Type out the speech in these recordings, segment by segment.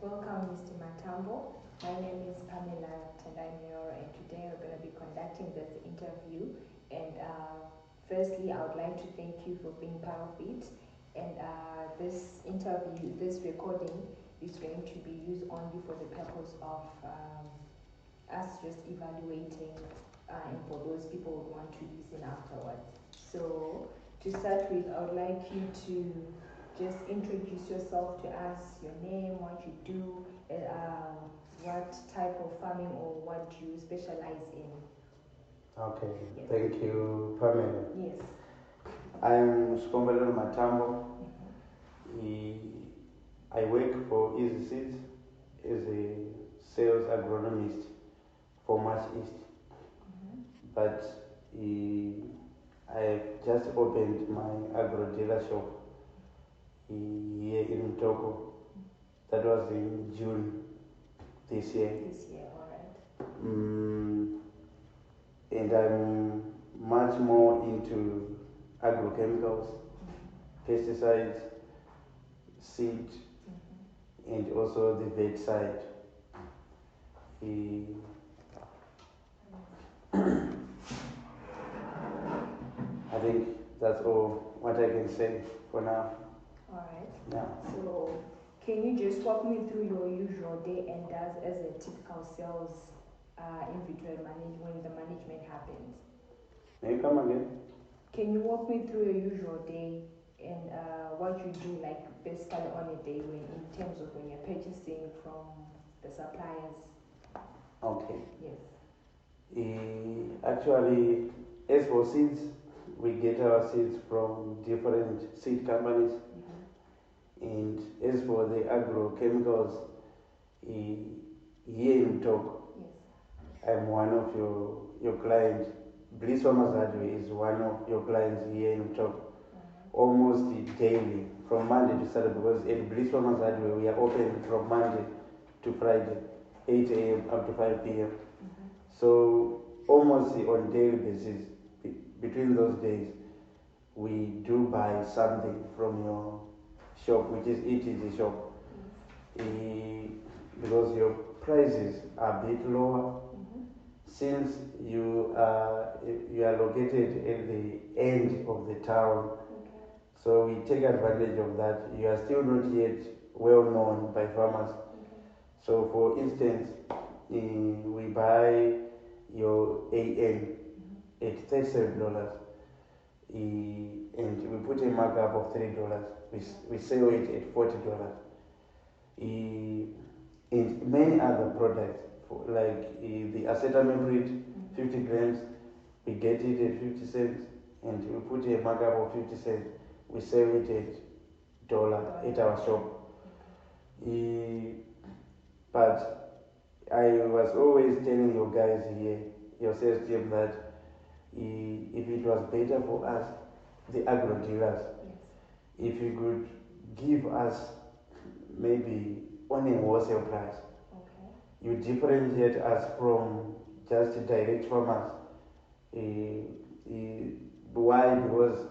Welcome, Mr. Matambo. My name is Pamela and today we're going to be conducting this interview. And firstly, I would like to thank you for being part of it. And this interview, this recording is going to be used only for the purpose of us just evaluating and for those people who want to listen afterwards. So to start with, I would like you to just introduce yourself to us, your name, what you do, what type of farming or what you specialize in. Okay, Yes. Thank you, Pamela. Yes. I'm Matambo. I work for Easy Seeds as a sales agronomist for March East. But I just opened my Agro dealer shop here in Mutoko. That was in June this year. This year, all right. And I'm much more into agrochemicals, pesticides, seed, and also the vet side. I think that's all what I can say for now. All right. Yeah. So can you just walk me through your usual day and does as a typical sales inventory when the management happens? May you come again? Can you walk me through your usual day and what you do, like basically on a day when, in terms of when you're purchasing from the suppliers? Okay. Yes. Actually, as for seeds, we get our seeds from different seed companies. And as for the agrochemicals, here in Mutoko, Yes. I'm one of your clients. Bliss Farmers Hardware is one of your clients here in Mutoko. Almost daily, from Monday to Saturday, because at Bliss Farmers Hardware we are open from Monday to Friday, 8 a.m. up to 5 p.m. So almost on daily basis, between those days, we do buy something from your shop, which is ETG shop, because your prices are a bit lower. Since you are located at the end of the town, so we take advantage of that. You are still not yet well known by farmers. So for instance, we buy your AN at $37, and we put a markup of $3. We sell it at $40. And many other products, like the acetamiprid, 50 grams, we get it at 50 cents, and we put a markup of 50 cents. We sell it at $1 at our shop. But I was always telling you guys here, your sales team, that if it was better for us, the agro dealers, if you could give us maybe on a wholesale price, you differentiate us from just direct farmers. Why? Because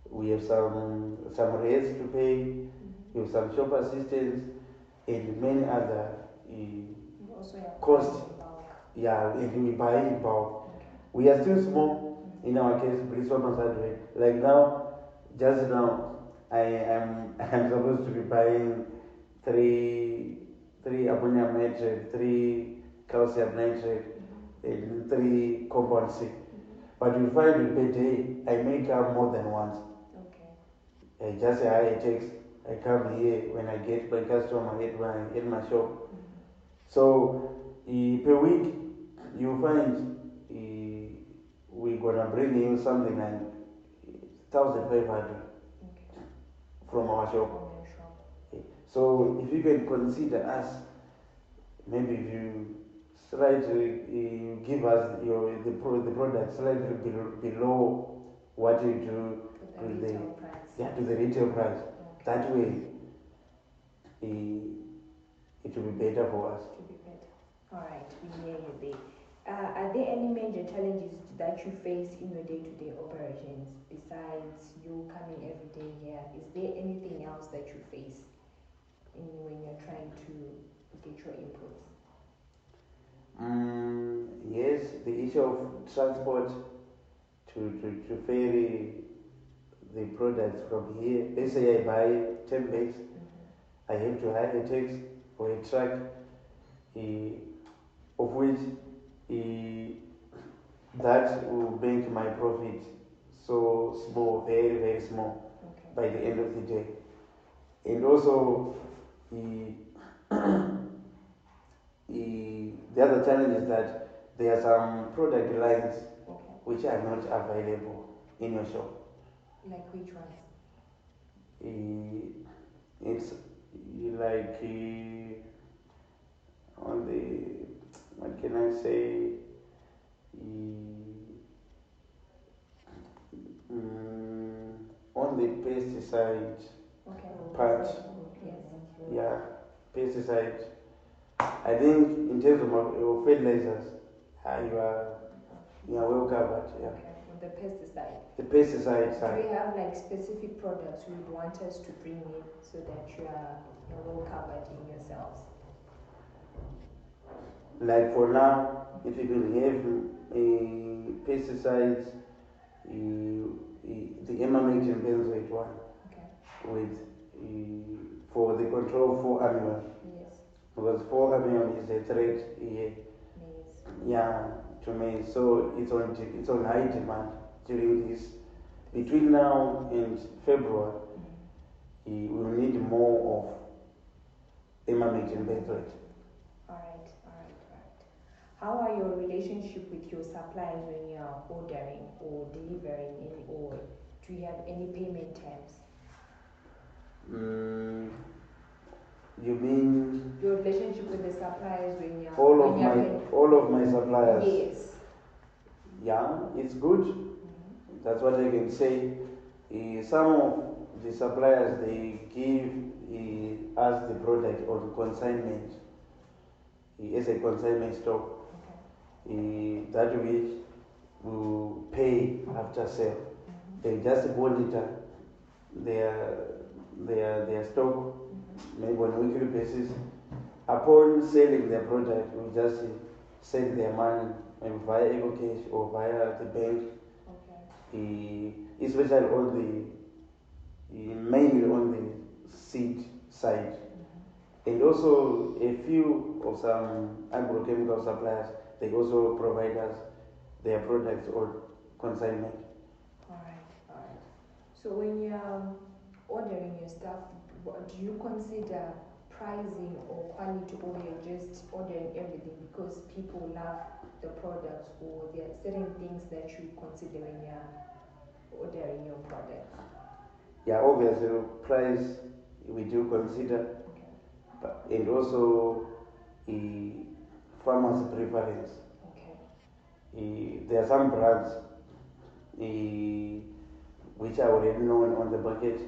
we have some rates to pay, we have some shop assistance, and many other costs. Yeah, and we buy in bulk. We are still small in our case, Bliss Farmers Hardware. Like now, just now, I'm supposed to be buying three ammonium nitrate, 3 calcium nitrate, and 3 compound C. But you find per day, I make up more than once. I just say I takes. I come here when I get my customer at my shop. So per week, you find we're gonna bring in something like 1,500 from our shop. So if you can consider us, maybe if you slightly give us the product slightly below what you do to the retail price. That way, it will be better for us. To be better. All right, we hear you there. Are there any major challenges that you face in your day-to-day operations besides you coming every day here? Is there anything else that you face when you're trying to get your inputs? Yes, the issue of transport to ferry the products from here. Let's say I buy 10 bags, I have to hire a taxi or a truck, of which that will make my profit so small, very, very small by the end of the day. And also, the other challenge is that there are some product lines which are not available in your shop. Like which ones? It's like on the, what can I say? On the pesticide part, yeah, pesticide. I think in terms of fertilizers, you are well covered. Yeah. Okay, on the pesticide. The pesticide side. Do we have like specific products you would want us to bring in so that you're well covered in yourselves? Like for now, if you can have pesticides, the emamating benzoate one, with for the control for animals. Yes. Because for animals is a threat here. Yeah, to me. So it's on high demand during this. Between now and February, we will need more of emamating benzoate. Alright. How are your relationship with your suppliers when you are ordering or delivering any, or do you have any payment terms? You mean your relationship with the suppliers when you are all of my suppliers? Yes. Yeah, it's good. That's what I can say. Some of the suppliers, they give us the product on consignment, as a consignment stock. That which will pay after sale. They just monitor their stock, maybe on a weekly basis. Upon selling their product, we just send their money via Agro cash or via the bank. Especially on mainly on the seed side. And also a few of some agrochemical suppliers, they also provide us their products on consignment. Alright. So when you're ordering your stuff, do you consider pricing or quality, or you're just ordering everything because people love the products, or there are certain things that you consider when you're ordering your products? Yeah, obviously price we do consider, and also farmers' preference. There are some brands which are already known on the market.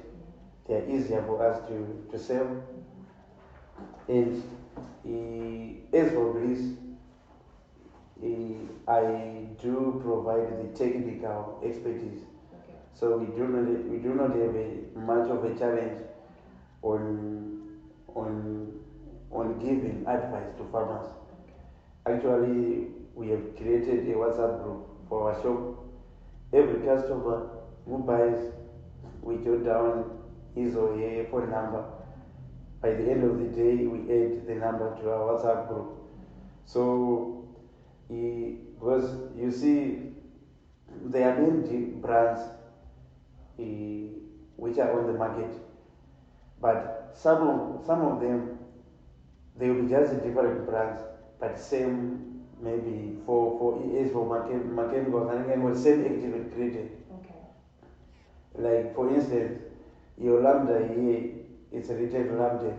They are easier for us to sell. And as for this, I do provide the technical expertise. So we do not have much of a challenge on giving advice to farmers. Actually, we have created a WhatsApp group for our shop. Every customer who buys, we jot down his or her phone number. By the end of the day, we add the number to our WhatsApp group. So, because you see, there are many brands which are on the market, but some of them, they will be just different brands, but same, maybe for mechanical and same active ingredient. Like for instance, your lambda here, it's written lambda,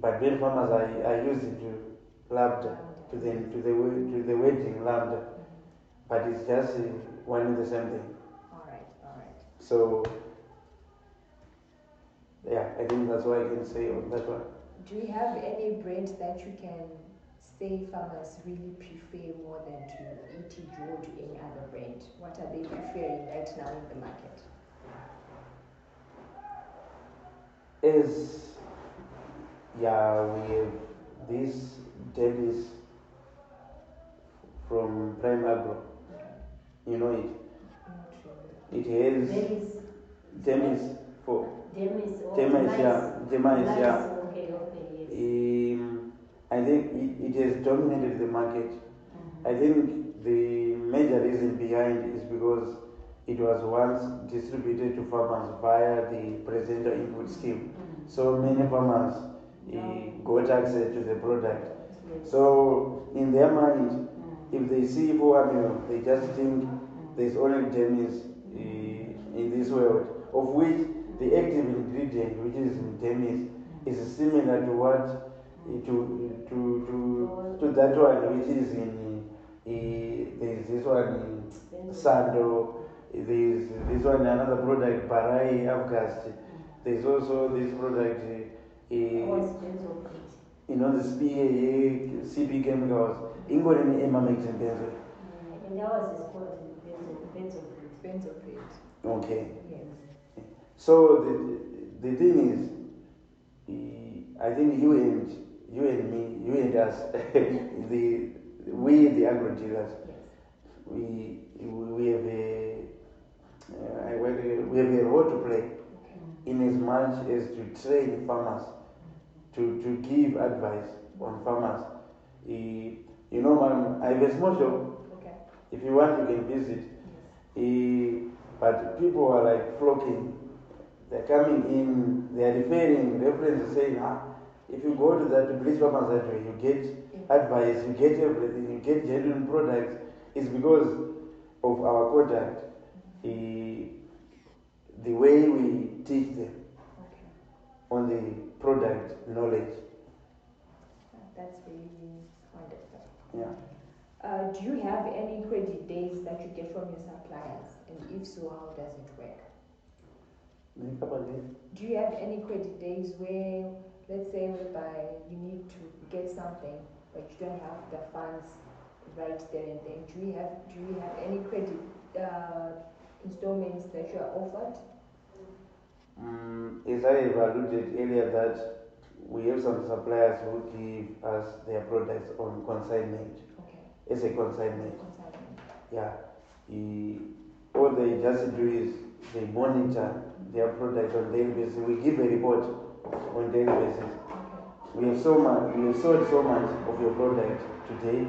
but many farmers are using to lambda to the wedding lambda, but it's just one and the same thing. Alright. So yeah, I think that's what I can say on that one. Do you have any brands that you can say farmers really prefer more than to ETG or to any other brand? What are they preferring right now in the market? Yeah, we have this Deale3 from Prime Agro. You know it. Not really. It has Deale3 for Deale3, yeah. Okay, yes. I think it has dominated the market. I think the major reason behind is because it was once distributed to farmers via the presenter input scheme. So many farmers got access to the product. So in their mind, if they see for amino, they just think there's only Deale3 in this world, of which the active ingredient, which is in Deale3, is similar to what to that one, which is in there's this one in Sando, there's this one another product Barai Avgast. There's also this product you know the SPA CP chemicals. Ingolini Emma makes in benzo. And ours is called Benzopyrene. Okay. Yes. So the thing is, I think you and me, you and us, we the agro dealers, Yes. we have we have a role to play in as much as to train farmers, to give advice on farmers. You know, I have a small shop. Okay. If you want, you can visit. But people are like flocking. They're coming in, they are referring references saying, if you go to that police farmers that way, you get advice, you get everything, you get genuine products. It's because of our contact, the way we teach them on the product knowledge. That's really wonderful. Yeah. Do you have any credit days that you get from your suppliers? And if so, how does it work? Do you have any credit days where, let's say, whereby you need to get something, but you don't have the funds right there and then? Do you have any credit installments that you are offered? As I have alluded earlier, that we have some suppliers who give us their products on consignment. Okay. As a consignment. Consignment. Yeah. All they just do is they monitor their products on daily basis. We give a report on daily basis. Okay. We have sold so much of your product today.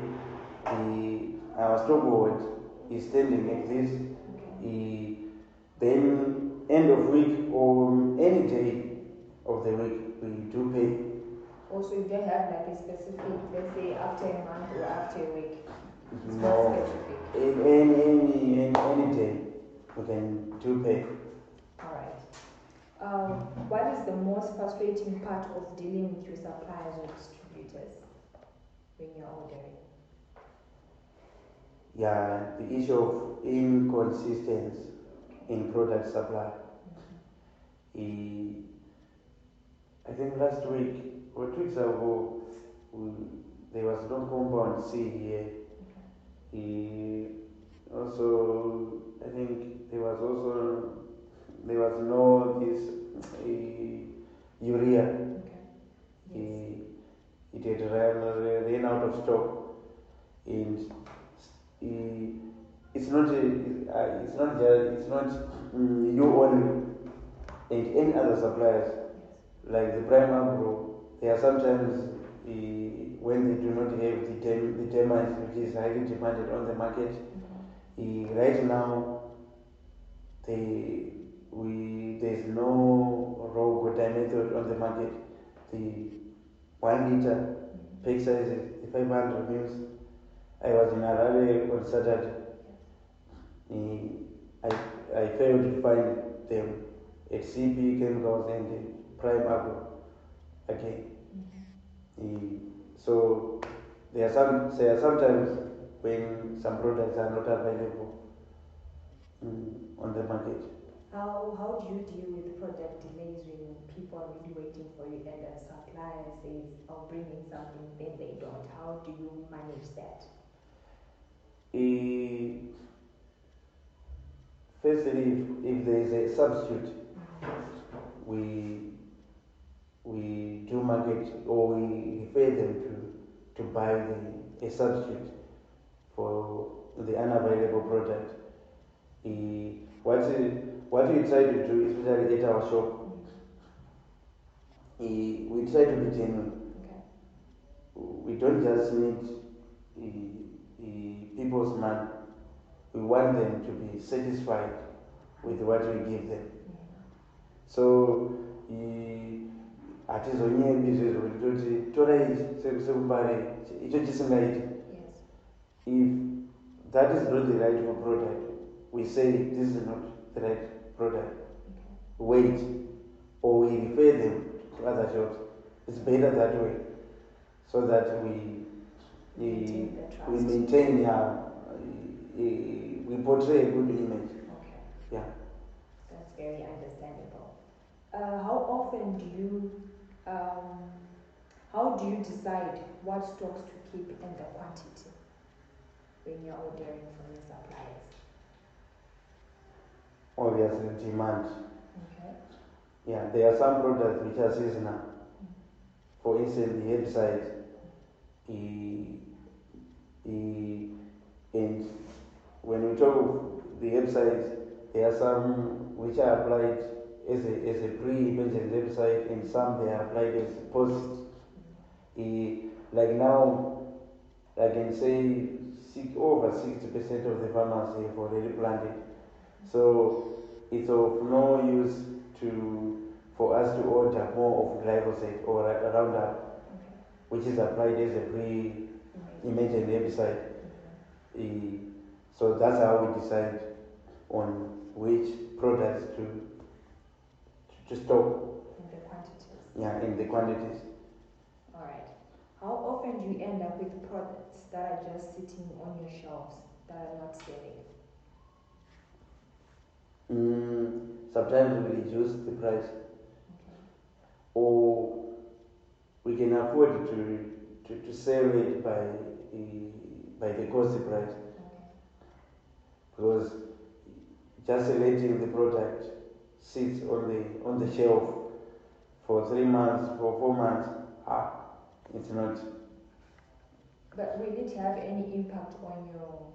Our stock board is standing like this. Okay. Then end of week or any day of the week we do pay. Also, you don't have like a specific, let's say after a month or after a week. It's No, not specific. any day we can do pay. All right. What is the most frustrating part of dealing with your suppliers or distributors when you're ordering? Yeah, the issue of inconsistency in product supply. I think last week or 2 weeks ago, there was no compound C here. Also, I think there was no this urea. Okay. Yes. It had ran out of stock, and it's not you only, and any other suppliers like the Prime Agro. There are sometimes when they do not have the termites, which is highly demanded on the market. Right now, there's no raw good method on the market. The 1 liter pack size is the 500 mils. I was in Harare on Saturday. I failed to find them at CP Chemicals and Prime Agro again. So there are sometimes when some products are not available on the market. How do you deal with product delays when people are really waiting for you and a supplier says, I'll bring in something, then they don't? How do you manage that? Firstly, if there is a substitute, we do do market, or we refer them to buy a substitute for the unavailable product. What we try to do, especially at our shop, we try to be genuine. Okay. We don't just need people's money. We want them to be satisfied with what we give them. So hatizonyebi izvezvo kuti torai sekubare icho chisingaiti. If that is not the rightful product, we say this is not the right product. Wait, or we refer them to other shops. It's better that way, so that we maintain we portray a good image. Okay. Yeah. That's very understandable. How do you decide what stocks to keep and the quantity when you're ordering from your suppliers? Obviously, demand. Okay. Yeah, there are some products which are seasonal. For instance, the herbicide, and when we talk of the herbicides, there are some which are applied as a pre-emergent herbicide, and some they are applied as post. Like now, I can say over 60% of the farmers have already planted. So it's of no use for us to order more of glyphosate or Roundup, which is applied as a pre-emergent herbicide. So that's how we decide on which products to stock. In the quantities. Yeah, in the quantities. All right. How often do you end up with products that are just sitting on your shelves that are not selling? Sometimes we reduce the price, or we can afford to sell it by the cost price. Because just letting the product sit on the shelf for 3 months, for 4 months, it's not. But will it have any impact on your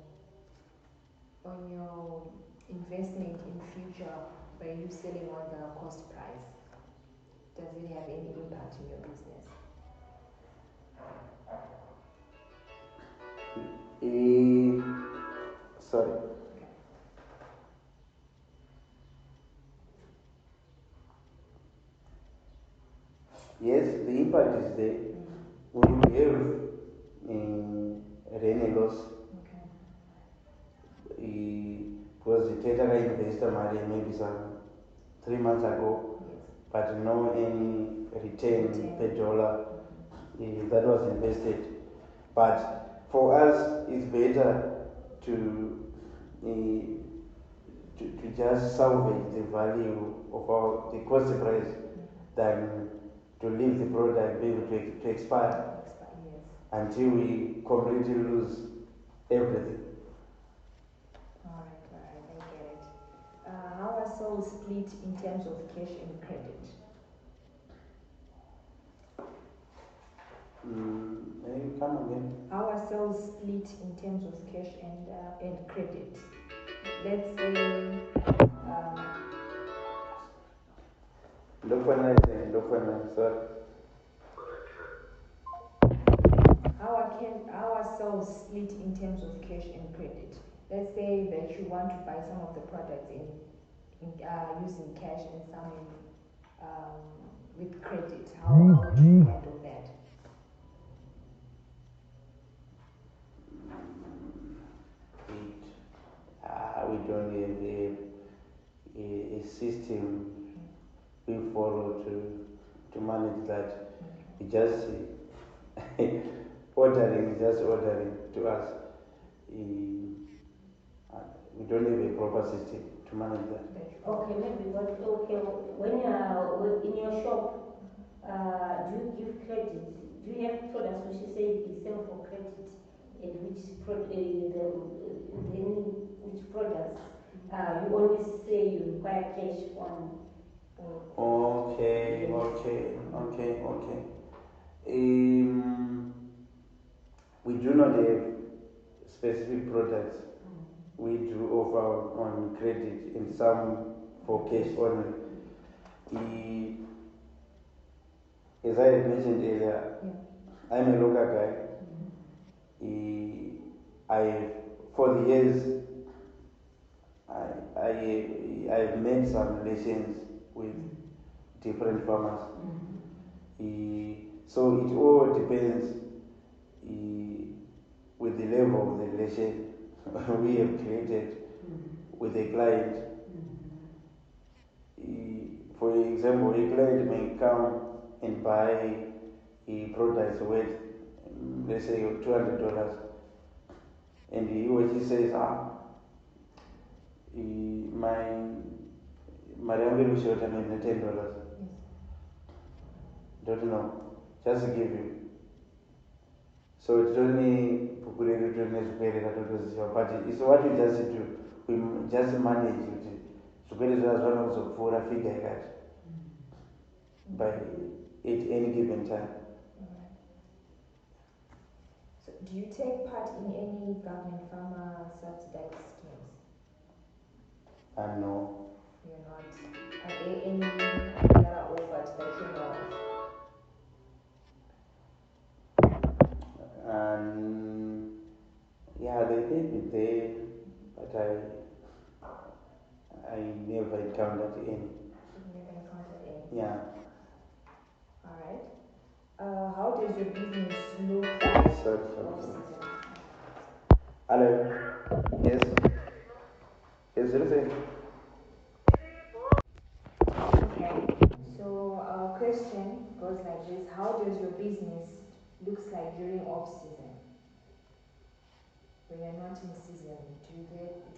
investment in future by you selling on the cost price? Does it have any impact in your business? Sorry. Okay. Yes, the impact is there. When we have rain loss, because the data investor money maybe some 3 months ago, but no any return per dollar that was invested. But for us, it's better to just salvage the value of the cost price than to leave the product maybe to expire until we completely lose everything. Alright, I get it. How are sales split in terms of cash and credit? Maybe come again. How are sales split in terms of cash and credit? Let's say sorry. how are sales split in terms of cash and credit? Let's say that you want to buy some of the products in using cash and some with credit. How do you handle that? We don't have a system we follow to manage that. We just ordering to us. We don't have a proper system to manage that. Okay, maybe when you are in your shop, do you give credit? Do you have products which you say you sell for credit, and which which products you only say you require cash on Okay, okay, okay, okay. We do not have specific products. We do offer on credit and some for cash only. As I had mentioned earlier, I'm a local guy. For the years, I've made some relations with different farmers. So it all depends with the level of the relation we have created with a client. For example, a client may come and buy a product worth, let's say, $200, and he or she says, my revenue short, I mean, $10. Don't know, just give you. So it's only but it's what we just do. We just manage it. So there is one also for a figure that by at any given time. So do you take part in any government farmer subsidized schemes? No. You're not. Are there any that are offered that you know of? Yeah, they may be there, but I never encountered any. You've never encountered any? Yeah. Alright. How does your business look like? Sorry. Off-season? Hello. Yes. Yes, listen. Okay. So our question goes like this: how does your business looks like during off-season? When you're not in season, do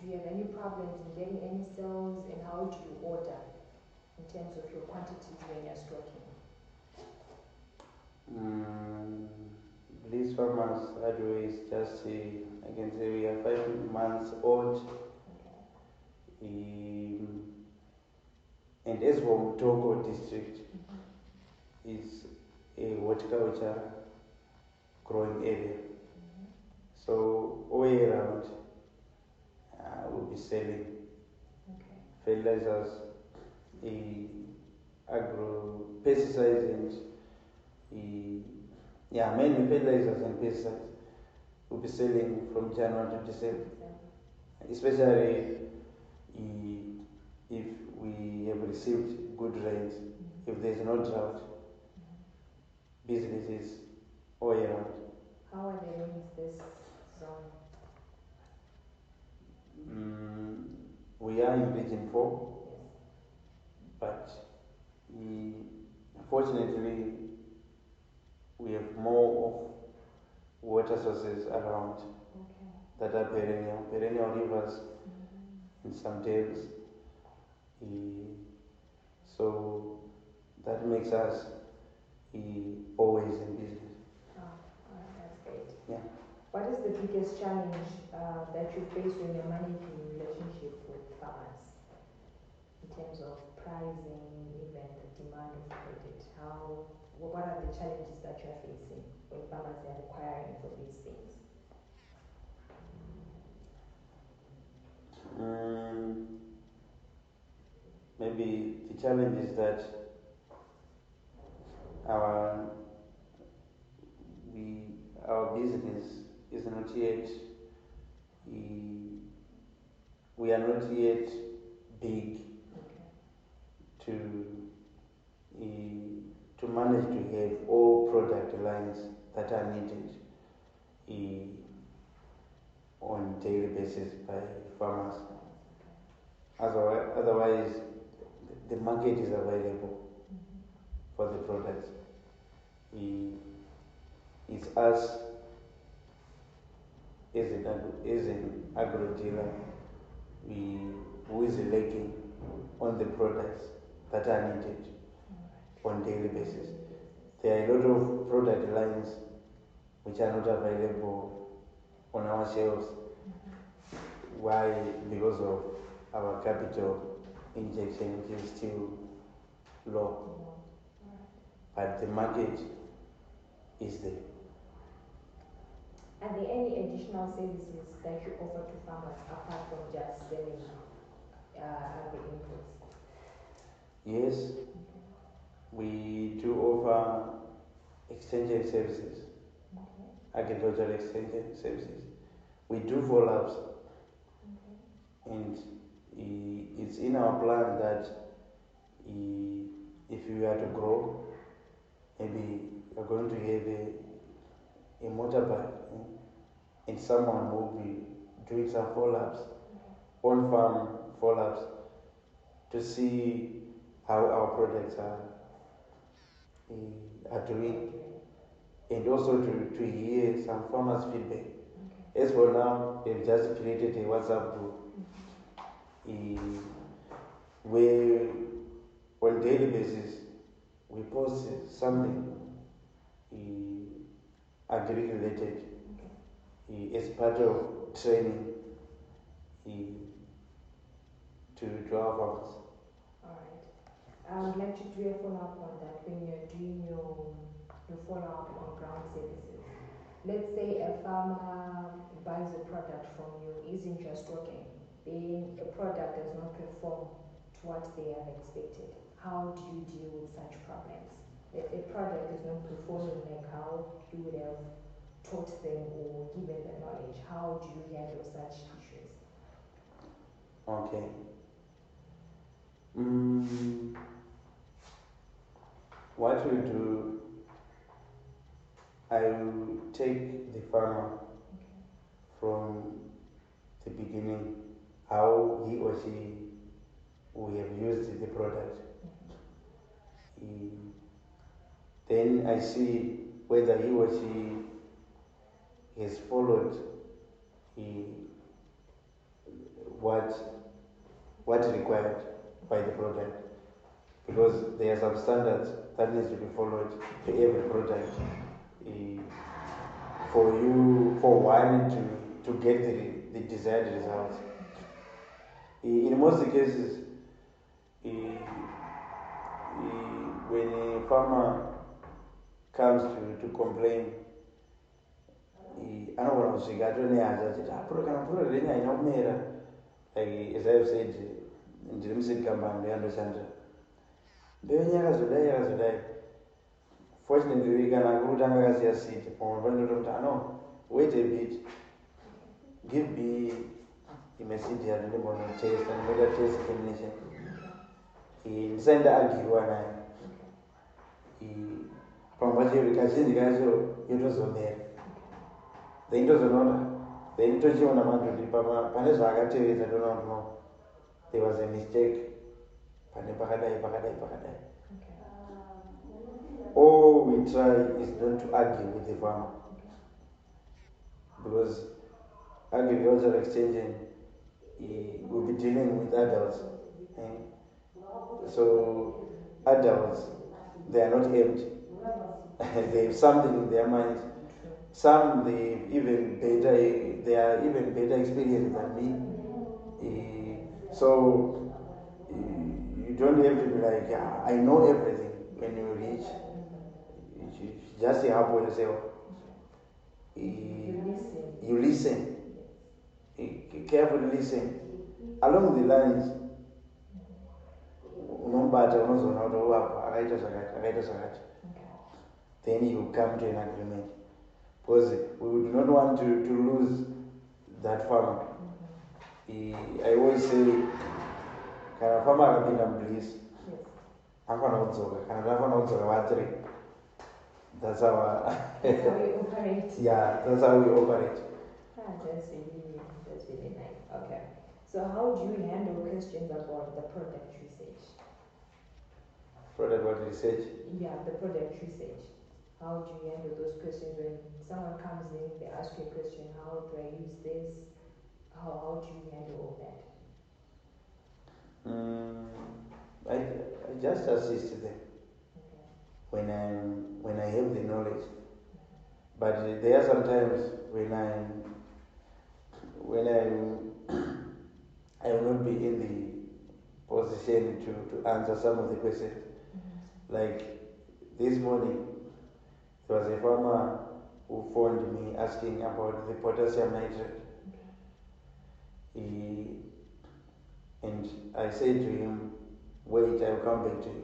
you have any problems in getting any sales, and how do you order in terms of your quantities when you're stocking? These farmers, Agro is just, I can say we are 5 months old. Okay. And as for Mutoko district, is a horticulture growing area. So all year round, we'll be selling fertilizers, agro pesticides, and mainly fertilizers and pesticides. We'll be selling from January to December, especially if we have received good rains. If there's no drought, businesses all year round. How are the rains this zone? We are in region 4, but fortunately we have more of water sources around that are perennial rivers and some dales. So that makes us always in business. That's great. Yeah. What is the biggest challenge that you face when you're managing relationship with farmers in terms of pricing, even the demand of credit? What are the challenges that you're facing when farmers are requiring for these things? Maybe the challenge is that our business is not yet, we are not yet big to manage to have all product lines that are needed on daily basis by farmers. Otherwise, the market is available for the products. It's us as an agro dealer who is lacking on the products that are needed on daily basis. There are a lot of product lines which are not available on our shelves. Why? Because of our capital injection, which is still low, but the market is there. Are there any additional services that you offer to farmers apart from just selling agri inputs? Yes, we do offer extension services, agricultural extension services. We do follow-ups, and it's in our plan that if we are to grow, maybe we're going to have a motorbike, and someone will be doing some follow-ups, on-farm follow-ups, to see how our products are doing, and also to hear some farmers' feedback. As for now, we've just created a WhatsApp group where on daily basis we post something agri-related as part of training to our farmers. Alright. I would like to do a follow-up on that when you're doing your follow-up on ground services. Let's say a farmer buys a product from you, isn't just working, then a product does not perform to what they have expected. How do you deal with such problems? A product is not performing like how you would have taught them or given the knowledge. How do you handle such issues? Okay. What we do, I will take the farmer from the beginning, how he or she will have used the product. Then I see whether he or she has followed what is required by the product, because there are some standards that needs to be followed to every product for one to get the desired results. In most cases, when a farmer comes to complain, anogona kusvika atonehaza achiti kana product renyu haina kumera, like as I've said, ndiri museed company ndeyandoshandira, mbeu yenyu yakazodai. Fortunately, kana kutanga akasiya seed, pamwe pandoita kuti no, wait a bit, give me imwe seed yacho ndimbono test, ndimboita test combination, ndisaenda agirwa naye, pamwe pacho kazhinji kacho yotozomera, then tozonota, then tochiona madhudi pane zvaakatevedza toona kuti no, there was a mistake pane pakadai. All we try is not to argue with the farmer, because agricultural extension will be dealing with adults. So adults, they are not empty. They have something in their minds. Some they are even better experienced than me. So you don't have to be like, I know everything when you reach. You just humble yourself. You listen. Carefully listen. Along the lines, then you come to an agreement. Because we do not want to lose that farmer. I always say, kana farmer akapinda mbliss, afana kudzoka, kana afana kudzoka vatiri. That's how we operate. Yeah, that's how we operate. That's really nice. Okay. So how do you handle questions about the product research? Product research? Yeah, the product research. How do you handle those questions when someone comes in, they ask you a question, how do I use this? How do you handle all that? I just assist them when I have the knowledge. But there are sometimes when I will not be in the position to answer some of the questions. Like this morning, there was a farmer who phoned me asking about the potassium nitrate. And I said to him, wait, I'll come back to you.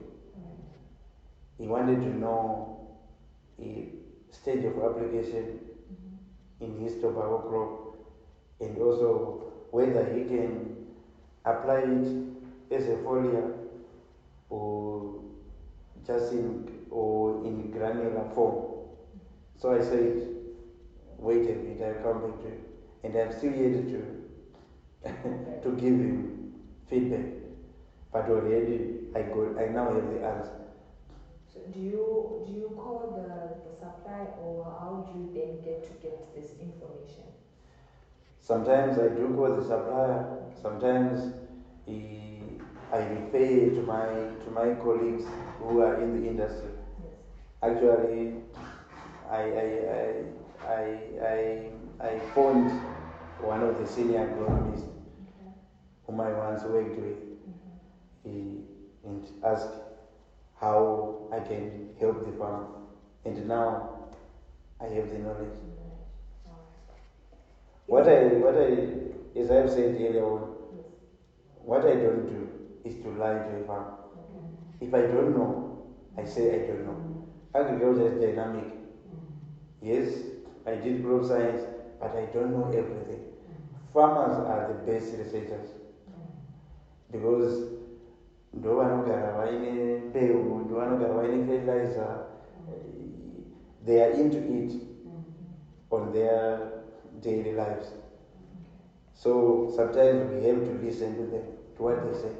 He wanted to know the stage of application in his tobacco crop, and also whether he can apply it as a foliar or just in granular form. So I said, wait a bit, I'll come back to you. And I'm still yet to give him feedback. But already I now have the answer. So do you call the supply, or how do you then get this information? Sometimes I do call the supplier. Sometimes I refer to my colleagues who are in the industry. Yes. Actually, I phoned one of the senior agronomists whom I once worked with, and asked how I can help the farm. And now I have the knowledge. What I, as I have said earlier on, what I don't do is to lie to a farm. If I don't know, I say I don't know. Agriculture is dynamic. Yes, I did crop science, but I don't know everything. Farmers are the best researchers because ndo vanogara vaine mbeu, ndo vanogara vaine fertilizer. They are into it on their daily lives. So sometimes we have to listen to them, to what they say.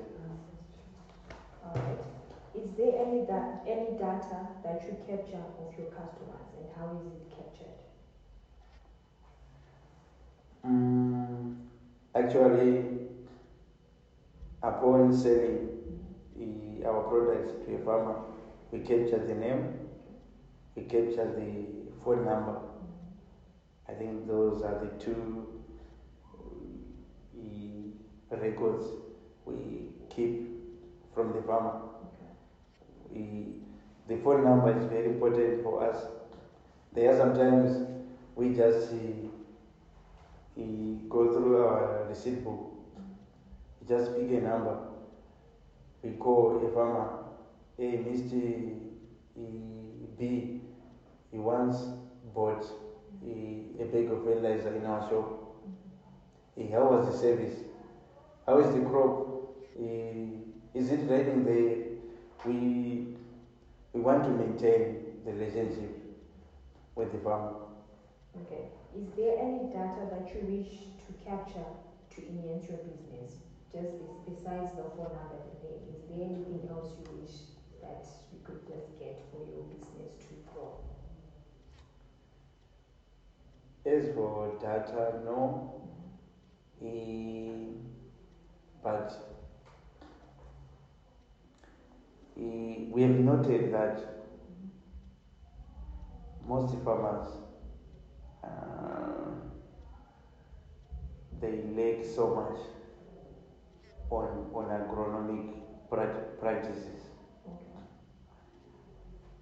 Alright. Is there any data that you capture of your customers, and how is it captured? Actually, upon selling our products to a farmer, we capture the name, we capture the phone number. I think those are the two records we keep from the farmer. The phone number is very important for us. There are sometimes we just go through our receipt book, just pick a number, we call a farmer, hey, Mr. B, he once bought a bag of fertilizer in our shop. How was the service? How is the crop? Is it raining there? We want to maintain the relationship with the farmer. Okay. Is there any data that you wish to capture to enhance your business? Just besides the phone number and the name, is there anything else you wish that you could just get for your business to grow? As for data, no. But we have noted that most farmers they lack so much on agronomic practices.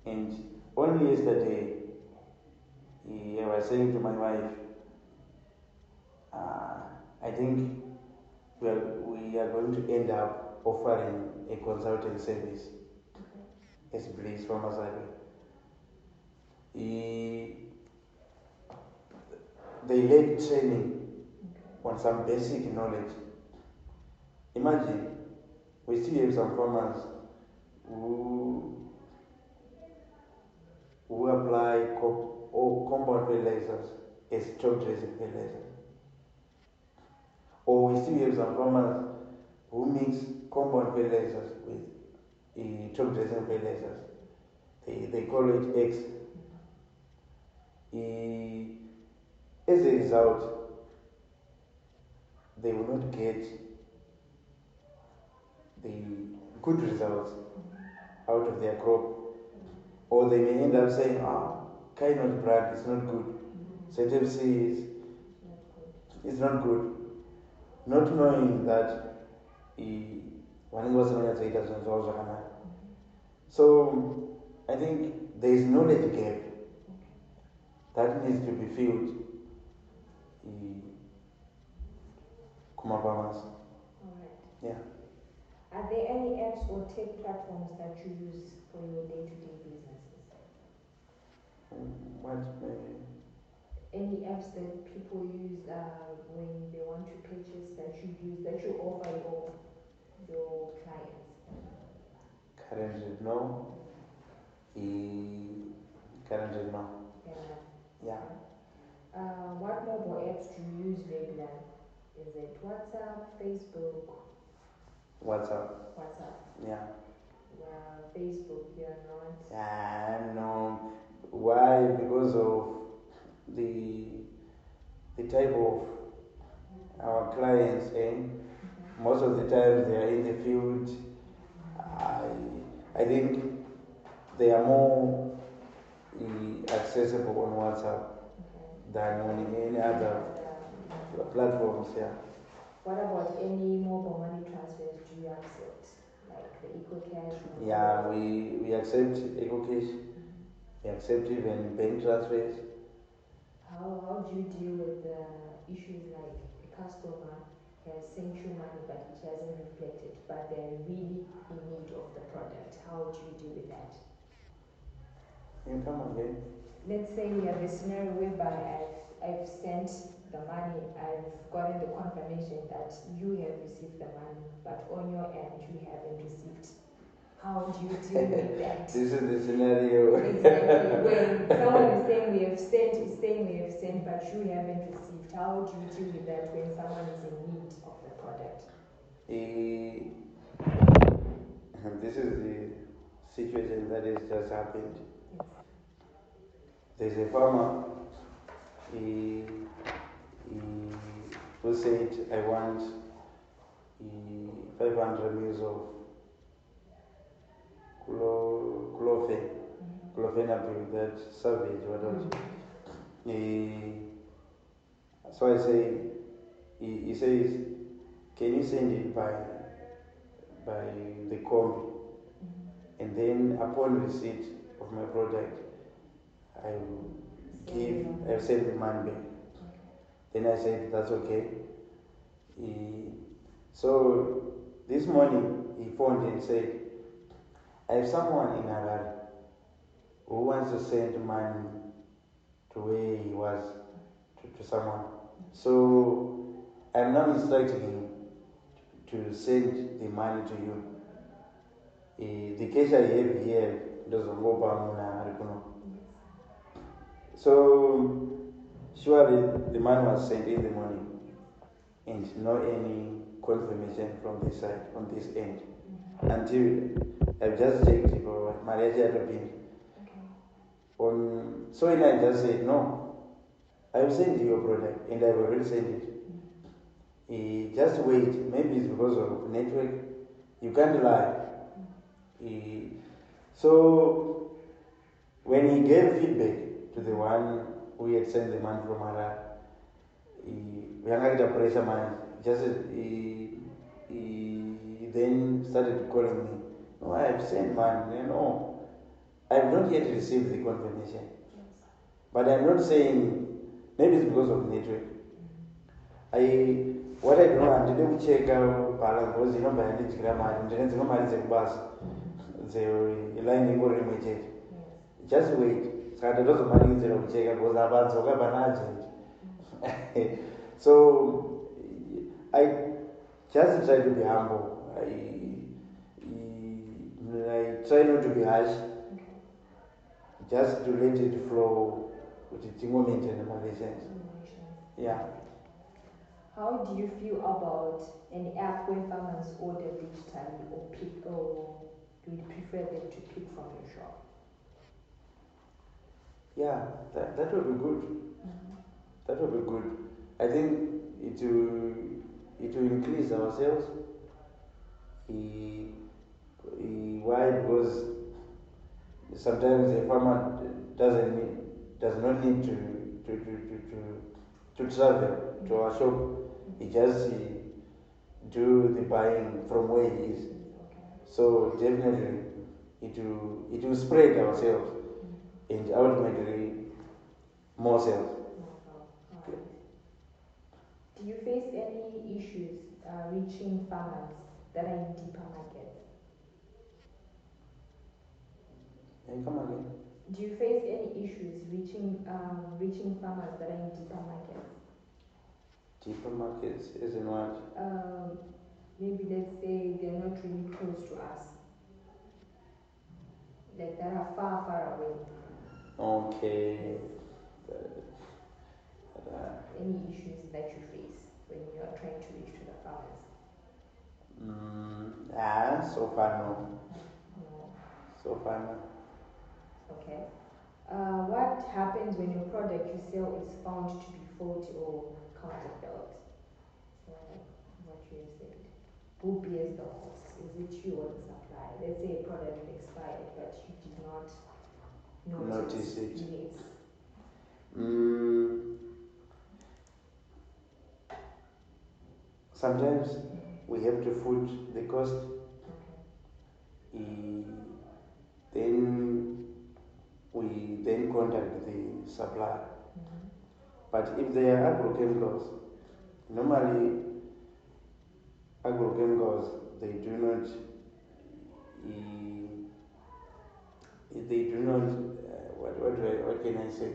And only yesterday, I was saying to my wife, I think we are going to end up offering a consulting service as Bliss Farmers Agro. They lack training on some basic knowledge. Imagine, we still have some farmers who apply compound fertilizers as top dressing fertilizers. Or we still have some farmers who mix compound fertilizers with top dressing fertilizers. They call it X. As a result, they will not get the good results out of their crop. Or they may end up saying, kind of brand is not good. ZFC is not good. Not knowing that So I think there is knowledge gap that needs to be filled Kumapamas. Alright. Yeah. Are there any apps or tech platforms that you use for your day-to-day businesses? What? Any apps that people use when they want to purchase that you use, that you offer your clients? Currently, no. Currently, no. Yeah. What mobile apps do you use regularly? Is it WhatsApp, Facebook? WhatsApp. Yeah. Facebook, you're not. No. Why? Because of the type of our clients, most of the time they are in the field. I think they are more accessible on WhatsApp than on any other platforms. Yeah. What about any mobile money transfers do you accept, like the EcoCash? Yeah, we accept EcoCash. We accept even bank transfers. How do you deal with the issues like a customer has sent you money but it hasn't reflected, but they're really in need of the product? How do you deal with that? You come again. Let's say we have a scenario whereby I've sent the money, I've gotten the confirmation that you have received the money, but on your end you haven't received. How do you deal with that? This is the scenario. Exactly. When someone is saying we have sent, but you haven't received. How do you deal with that when someone is in need of the product? This is the situation that has just happened. Yes. There's a farmer who said, I want 500 mils of clofenapil, that savage, so I say, he says, can you send it by the combi? And then upon receipt of my product, I'll send the money back. Then I said, that's okay. So this morning he phoned and said, I have someone in Harare who wants to send money to where he was, to someone. So I'm now instructing him to send the money to you. The cash I have here doesn't go back. So surely the money was sent in the morning and no any confirmation from this side, on this end, until I've just checked it for Maria Jadopin. So when I just said, no, I will send you your product and I've already sent it. Just wait, maybe it's because of network. You can't lie. So when he gave feedback to the one who had sent the money from Harare, we had the pressure man. Just he then started calling me. No, I have sent money. No, I have not yet received the confirmation. But I'm not saying maybe it's because of network. What I don't know, I didn't check out because you know by the grammar, and then no matter the bus, the line in going to just wait. So I don't know money is the check because about so so I just try to be humble. I try not to be harsh. Just to let it flow with the moment and the relations. Yeah. How do you feel about an app where farmers order digitally or pick, or do you prefer them to pick from your shop? Yeah, that will be good. That will be good. I think it will increase our sales. Why? Because sometimes a farmer does not need to travel to our shop. He just do the buying from where he is. So definitely it will spread ourselves and ultimately more sales. Alright. Do you face any issues reaching farmers that are in deeper markets? Come again. Do you face any issues reaching farmers that are in deeper markets? Deeper markets is in what? Maybe let's say they're not really close to us. Like they are far, far away. Okay. Any issues that you face when you are trying to reach to the farmers? So far no. No. So far no. Okay. What happens when your product you sell is found to be faulty or counterfeit? So like what you have said. Who bears the cost? Is it you or the supplier? Let's say a product expired but you did not notice it. Yes. Sometimes we have to foot the cost. Okay. Then we then contact the supplier. But if they are agrochemicals, normally agrochemicals they do not what can I say?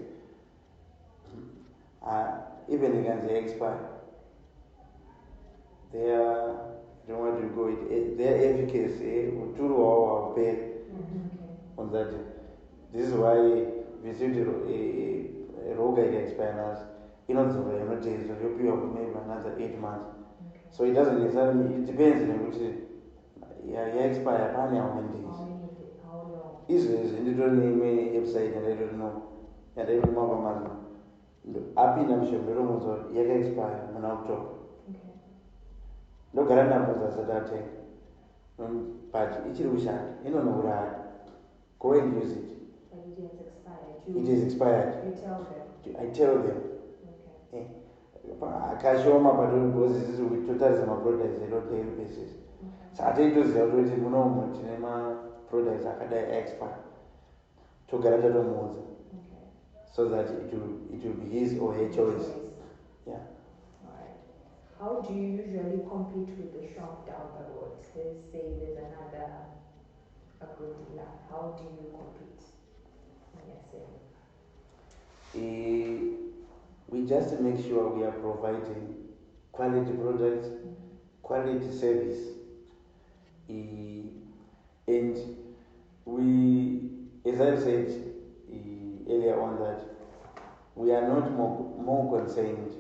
Even against the expire, their I don't want to go it their efficacy will pay on that. This is why visit a roga expires. Not days, so you'll maybe another 8 months. So it doesn't necessarily it depends on which expire how many days. How long? Izvezvi nditori website yandaitorinoma yandairoma pamazuva apinda mushonga ndomuudza kuti yakaexpire muna October. Ndogara ndabvunza asati atenga but ichiri kushanda inonouraya. Go and use it. But it has expired. It is expired. You tell them. I tell them. Okay. Akashoma but because this is with totarism products on daily basis. So ataitoziva kuti munomu tine products akadai expire. Togara tatomuudza. So that it will be his or her choice. Yeah. Alright. How do you usually compete with the shop down the road? Let's say there's another Agro dealer. How do you compete in your selling? We just make sure we are providing quality products, quality service, and we, as I said earlier on, that we are not more concerned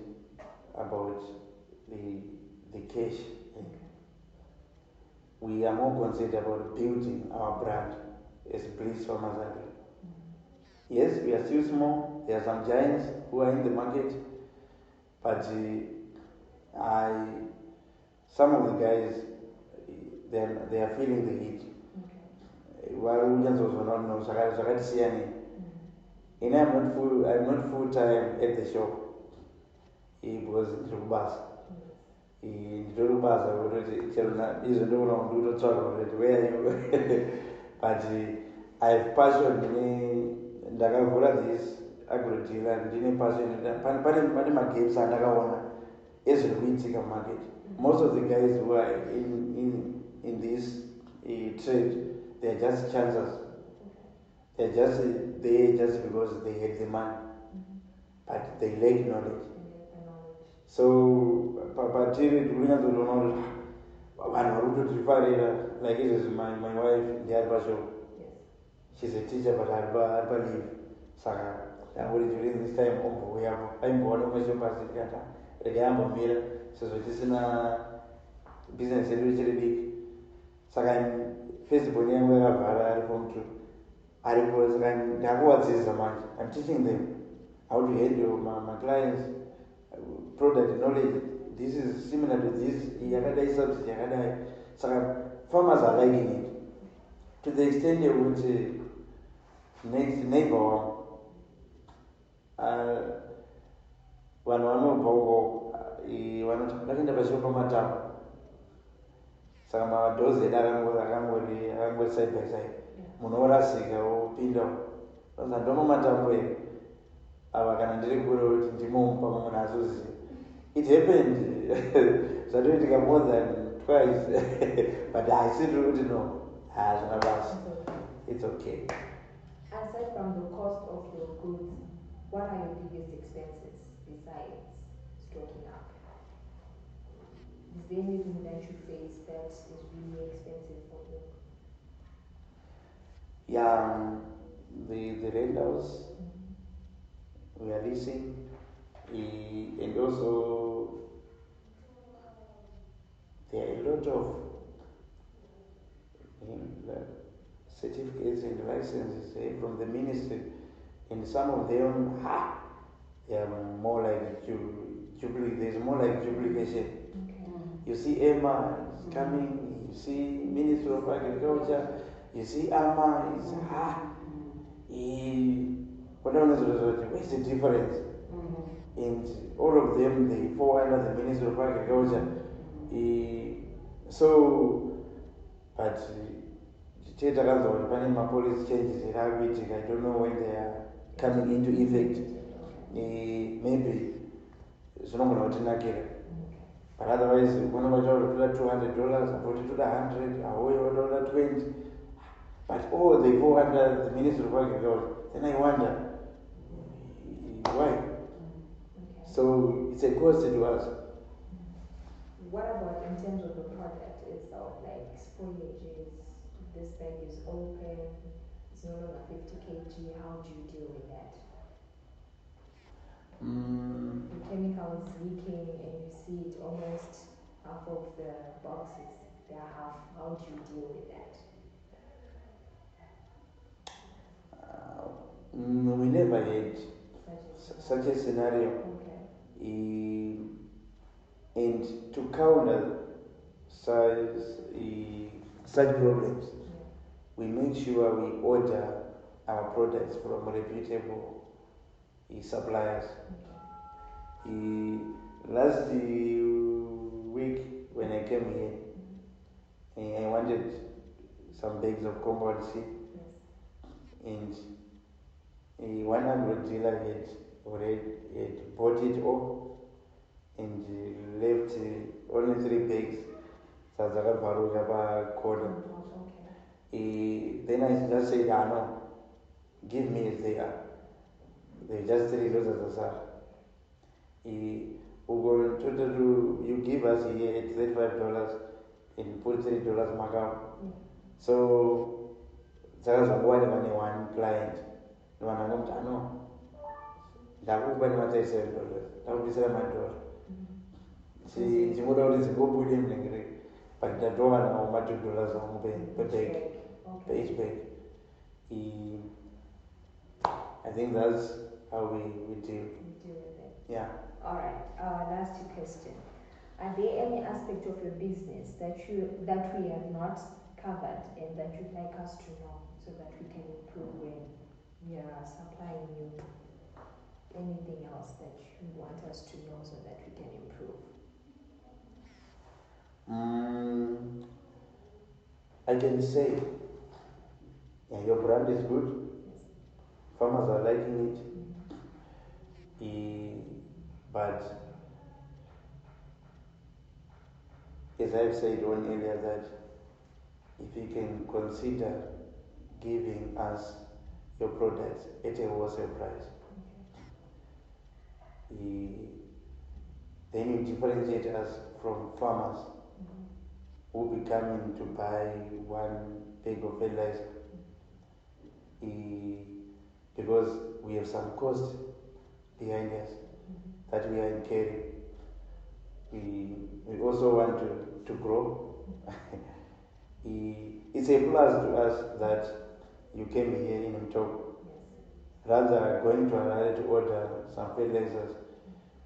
about the cash. We are more concerned about building our brand as Bliss Farmers Agro. Yes, we are still small. There are some giants who are in the market, but some of the guys they are feeling the heat. And I'm not full time at the shop. Because where are you? But I have passion ndakavhura this Agro Deale ndine passion pane magames andakaona ezviri kuitika mumarket. Most of the guys who are in this trade, they are just chancers. They are just there just because they have the money, but they lack knowledge. So patiri tikunyatsoona kuti vanhu vari kutotifarira like izvezvi my wife ndiyari pashop. She's a teacher but ari leave. Saka angori during this time ombouyapo aimboona mashopasitikata regai ambomira sezvo tisina business yedu ichiri diki. Saka Facebook yangu yakavhara ari form 2 aripo. Saka ndakuwadzisa manje. I'm teaching them how to handle my clients, product knowledge. This is similar to this yakadai subsidy yakadai. Saka farmers are liking it to the extent yekuti next neighbor vanhu vanobva uko vanoti ndakaenda pashopa Matambo. Saka madhozi edu akangori side by side. munhu orasika wopinda saka ndono Matambo here ava kana ndiri kure kuti ndimomupa munhu azoziva. It happened zvatoitika more than twice but I still kuti no zvina basa, it's okay. Aside from the cost of your goods, what are your biggest expenses besides stocking up? Is there anything that you face that is really expensive for you? Yeah, the rent house we are leasing, and also there are a lot of certificates and licenses from the ministry, and some of them they are more like there's more like duplication. You see Emma is coming, you see Ministry of Agriculture, you see Amma is what's the difference? And all of them they fall under the Ministry of Agriculture. So but my policy changes I don't know when they are coming into effect. Maybe it's not going to but otherwise, when I was $200, I put it to the 100, I owe $20. But they go under the Ministry of Agriculture. Then I wonder why. Okay. So it's a cost to us. What about in terms of the product itself, like spoilages? This bag is open, it's no longer 50 kg. How do you deal with that? The chemical is leaking and you see it almost half of the boxes, they are half. How do you deal with that? We never had such a scenario. Okay. And to counter such problems, we make sure we order our products from reputable suppliers. Last week when I came here, I wanted some bags of compound seed, and one Agro dealer had bought it all and left only 3 bags. Then I just said, no, give me as they are. They just 3 loads as a you give us here at $35 and put $3 markup. So that's one client. No one no. That will buy what I said $7. That will be $7. See, you would always go put him in the but the door now much $2 on per bag. Per each bag. I think that's how we deal. Deal with it. Yeah. Alright, our last question. Are there any aspect of your business that we have not covered and that you'd like us to know so that we can improve when we are supplying you? Anything else that you want us to know so that we can improve? I can say your brand is good. Farmers are liking it. But as I've said on earlier, that if you can consider giving us your products at a wholesale price, then you differentiate us from farmers who be coming to buy one bag of fertilizer, because we have some cost behind us that we are incurring. We also want to grow. It's a plus to us that you came here in Mutoko. Rather going to Harare to order some fertilizers,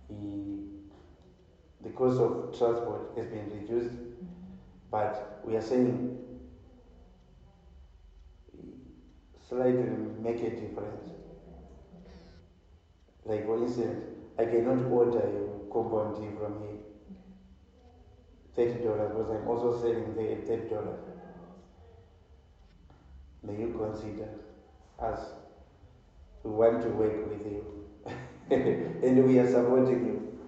the cost of transport has been reduced, but we are saying slightly make a difference. Like for instance, I cannot order a compound tea from here $30 because I'm also selling there at $30. may you consider us. We want to work with you. And we are supporting you.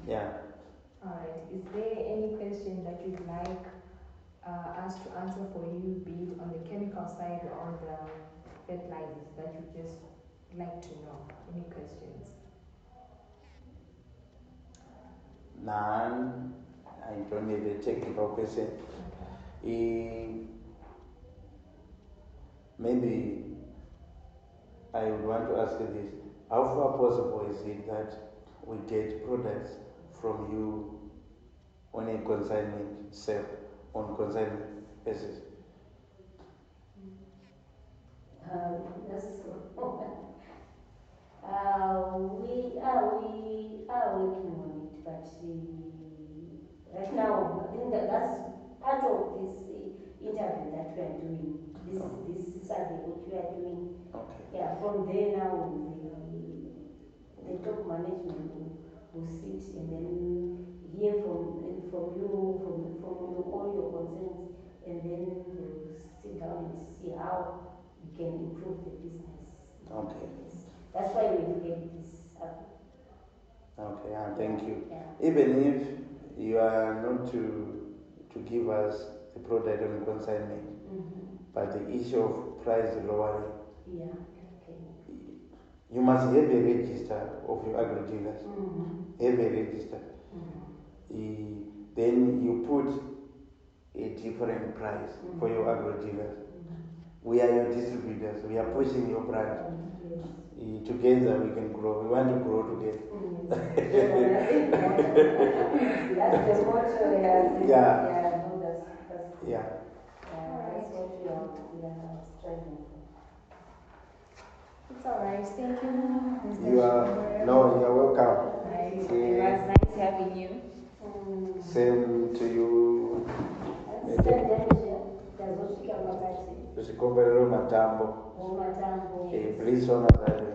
Yeah. Alright, is there any question that you'd like us to answer for you, be it on the chemical side or on the fertilizers that you just like to know? Any questions? None. I don't need a technical question. Maybe I would want to ask you this. How far possible is it that we get products from you on a consignment sale, on consignment basis? That's we are working on it, but right now I think that's part of this interview that we are doing. This survey what we are doing. Okay. Yeah, from there now the top management will sit and then hear from you, from all your concerns, and then they will sit down and see how we can improve the business. Okay. Yes. That's why we get this up. Okay, thank you. Yeah. Even if you are not to give us the product on consignment, but the issue of price lowering, Yeah. Okay. you must have a register of your agro dealers. Have a register. Then you put a different price for your agro dealers. We are your distributors. We are pushing your brand. Together we can grow. We want to grow together. That's the motto. Yeah. Yeah. No, that's Yeah. That's what we are striving for. It's alright, thank you. You are welcome. Right. It was nice having you. Same to you. Matambo. Matambo. Please honor that.